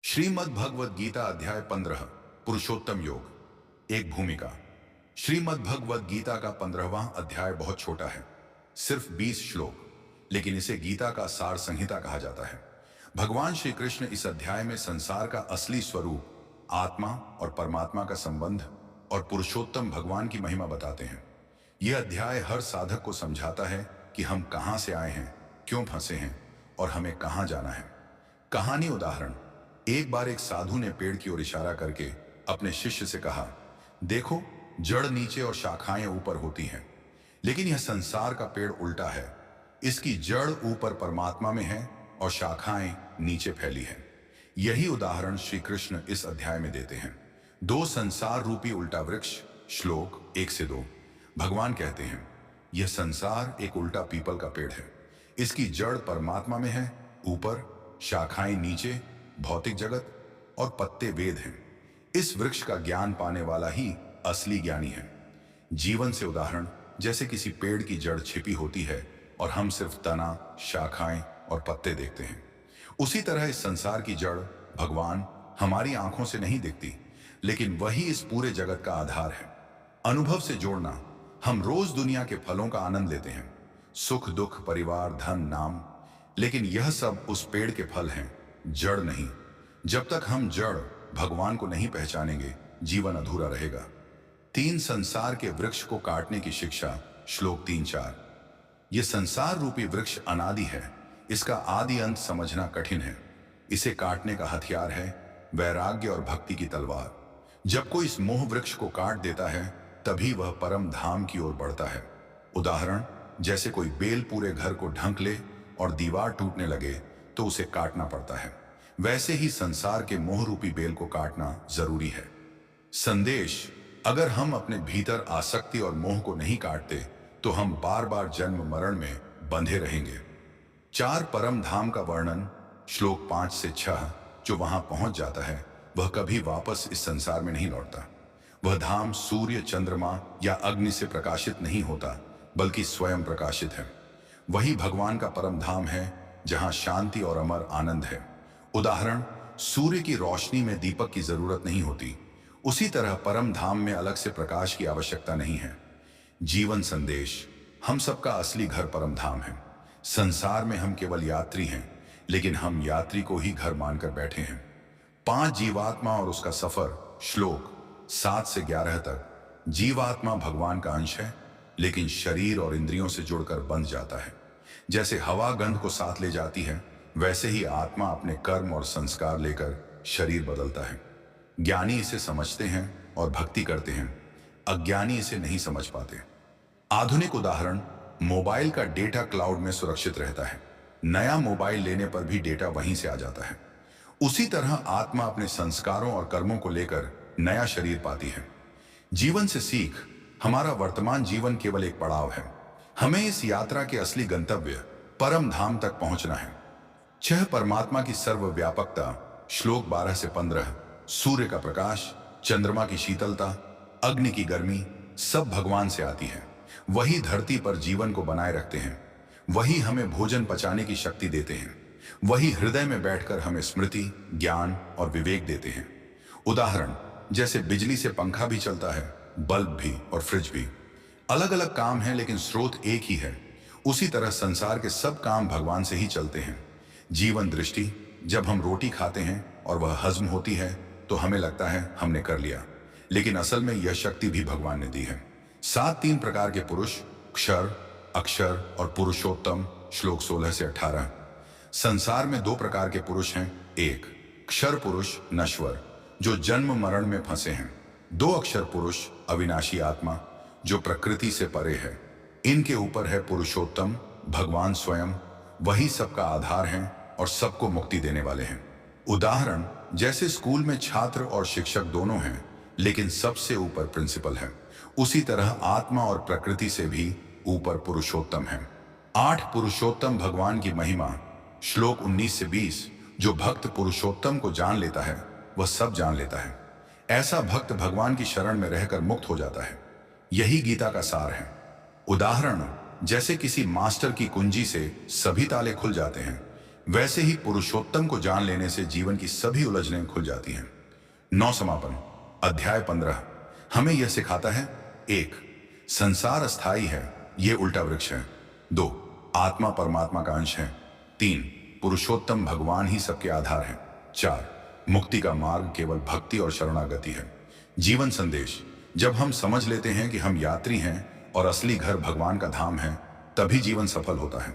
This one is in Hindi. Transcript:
श्रीमद् भगवद गीता अध्याय 15 पुरुषोत्तम योग। एक भूमिका। श्रीमद् भगवद गीता का 15वां अध्याय बहुत छोटा है, सिर्फ 20 श्लोक, लेकिन इसे गीता का सार संहिता कहा जाता है। भगवान श्री कृष्ण इस अध्याय में संसार का असली स्वरूप, आत्मा और परमात्मा का संबंध और पुरुषोत्तम भगवान की महिमा बताते हैं। यह अध्याय हर साधक को समझाता है कि हम कहां से आए हैं, क्यों फंसे हैं और हमें कहां जाना है। कहानी उदाहरण। एक बार एक साधु ने पेड़ की ओर इशारा करके अपने शिष्य से कहा, देखो, जड़ नीचे और शाखाएं ऊपर होती हैं, लेकिन यह संसार का पेड़ उल्टा है। इसकी जड़ ऊपर परमात्मा में है और शाखाएं नीचे फैली हैं। यही उदाहरण श्री कृष्ण इस अध्याय में देते हैं। दो संसार रूपी उल्टा वृक्ष। श्लोक 1 से 2। भगवान कहते हैं, यह संसार एक उल्टा पीपल का पेड़ है। इसकी जड़ परमात्मा में है, ऊपर, शाखाएं नीचे, भौतिक जगत, और पत्ते वेद हैं। इस वृक्ष का ज्ञान पाने वाला ही असली ज्ञानी है। जीवन से उदाहरण। जैसे किसी पेड़ की जड़ छिपी होती है और हम सिर्फ तना, शाखाएं और पत्ते देखते हैं, उसी तरह इस संसार की जड़, भगवान, हमारी आंखों से नहीं दिखती, लेकिन वही इस पूरे जगत का आधार है। अनुभव से जोड़ना। हम रोज दुनिया के फलों का आनंद लेते हैं, सुख दुख, परिवार, धन, नाम, लेकिन यह सब उस पेड़ के फल हैं, जड़ नहीं। जब तक हम जड़, भगवान को नहीं पहचानेंगे, जीवन अधूरा रहेगा। 3 संसार के वृक्ष को काटने की शिक्षा। श्लोक 3-4। यह संसार रूपी वृक्ष अनादि है। इसका आदि अंत समझना कठिन है। इसे काटने का हथियार है वैराग्य और भक्ति की तलवार। जब कोई इस मोह वृक्ष को काट देता है, तभी वह परम धाम की ओर बढ़ता है। उदाहरण। जैसे कोई बेल पूरे घर को ढंक ले और दीवार टूटने लगे तो उसे काटना पड़ता है, वैसे ही संसार के मोह रूपी बेल को काटना जरूरी है। संदेश। अगर हम अपने भीतर आसक्ति और मोह को नहीं काटते तो हम बार बार जन्म मरण में बंधे रहेंगे। 4 परम धाम का वर्णन। श्लोक 5 से 6। जो वहां पहुंच जाता है वह कभी वापस इस संसार में नहीं लौटता। वह धाम सूर्य, चंद्रमा या अग्नि से प्रकाशित नहीं होता, बल्कि स्वयं प्रकाशित है। वही भगवान का परम धाम है, जहां शांति और अमर आनंद है। उदाहरण। सूर्य की रोशनी में दीपक की जरूरत नहीं होती, उसी तरह परम धाम में अलग से प्रकाश की आवश्यकता नहीं है। जीवन संदेश। हम सबका असली घर परम धाम है। संसार में हम केवल यात्री हैं, लेकिन हम यात्री को ही घर मानकर बैठे हैं। 5 जीवात्मा और उसका सफर। श्लोक 7 से 11 तक। जीवात्मा भगवान का अंश है, लेकिन शरीर और इंद्रियों से जुड़कर बंध जाता है। जैसे हवा गंध को साथ ले जाती है, वैसे ही आत्मा अपने कर्म और संस्कार लेकर शरीर बदलता है। ज्ञानी इसे समझते हैं और भक्ति करते हैं, अज्ञानी इसे नहीं समझ पाते। आधुनिक उदाहरण। मोबाइल का डेटा क्लाउड में सुरक्षित रहता है, नया मोबाइल लेने पर भी डेटा वहीं से आ जाता है। उसी तरह आत्मा अपने संस्कारों और कर्मों को लेकर नया शरीर पाती है। जीवन से सीख। हमारा वर्तमान जीवन केवल एक पड़ाव है। हमें इस यात्रा के असली गंतव्य, परम धाम तक पहुंचना है। 6 परमात्मा की सर्वव्यापकता। श्लोक 12 से 15। सूर्य का प्रकाश, चंद्रमा की शीतलता, अग्नि की गर्मी, सब भगवान से आती है। वही धरती पर जीवन को बनाए रखते हैं, वही हमें भोजन पचाने की शक्ति देते हैं, वही हृदय में बैठकर हमें स्मृति, ज्ञान और विवेक देते हैं। उदाहरण। जैसे बिजली से पंखा भी चलता है, बल्ब भी और फ्रिज भी। अलग अलग काम हैं, लेकिन स्रोत एक ही है। उसी तरह संसार के सब काम भगवान से ही चलते हैं। जीवन दृष्टि। जब हम रोटी खाते हैं और वह हजम होती है तो हमें लगता है हमने कर लिया, लेकिन असल में यह शक्ति भी भगवान ने दी है। 7 3 प्रकार के पुरुष। क्षर, अक्षर और पुरुषोत्तम। श्लोक 16 से 18। संसार में 2 प्रकार के पुरुष हैं। 1 क्षर पुरुष, नश्वर, जो जन्म मरण में फंसे हैं। 2 अक्षर पुरुष, अविनाशी आत्मा, जो प्रकृति से परे है। इनके ऊपर है पुरुषोत्तम, भगवान स्वयं। वही सबका आधार हैं और सबको मुक्ति देने वाले हैं। उदाहरण। जैसे स्कूल में छात्र और शिक्षक दोनों हैं, लेकिन सबसे ऊपर प्रिंसिपल है, उसी तरह आत्मा और प्रकृति से भी ऊपर पुरुषोत्तम है। 8 पुरुषोत्तम भगवान की महिमा। श्लोक 19 से 20। जो भक्त पुरुषोत्तम को जान लेता है वह सब जान लेता है। ऐसा भक्त भगवान की शरण में रहकर मुक्त हो जाता है। यही गीता का सार है। उदाहरण। जैसे किसी मास्टर की कुंजी से सभी ताले खुल जाते हैं, वैसे ही पुरुषोत्तम को जान लेने से जीवन की सभी उलझनें खुल जाती हैं। नौ समापन। अध्याय 15 हमें यह सिखाता है: 1. संसार अस्थाई है, ये उल्टा वृक्ष है। 2. आत्मा परमात्मा का अंश है। 3. पुरुषोत्तम भगवान ही सबके आधार है। 4. मुक्ति का मार्ग केवल भक्ति और शरणागति है। जीवन संदेश: जब हम समझ लेते हैं कि हम यात्री हैं और असली घर भगवान का धाम है, तभी जीवन सफल होता है।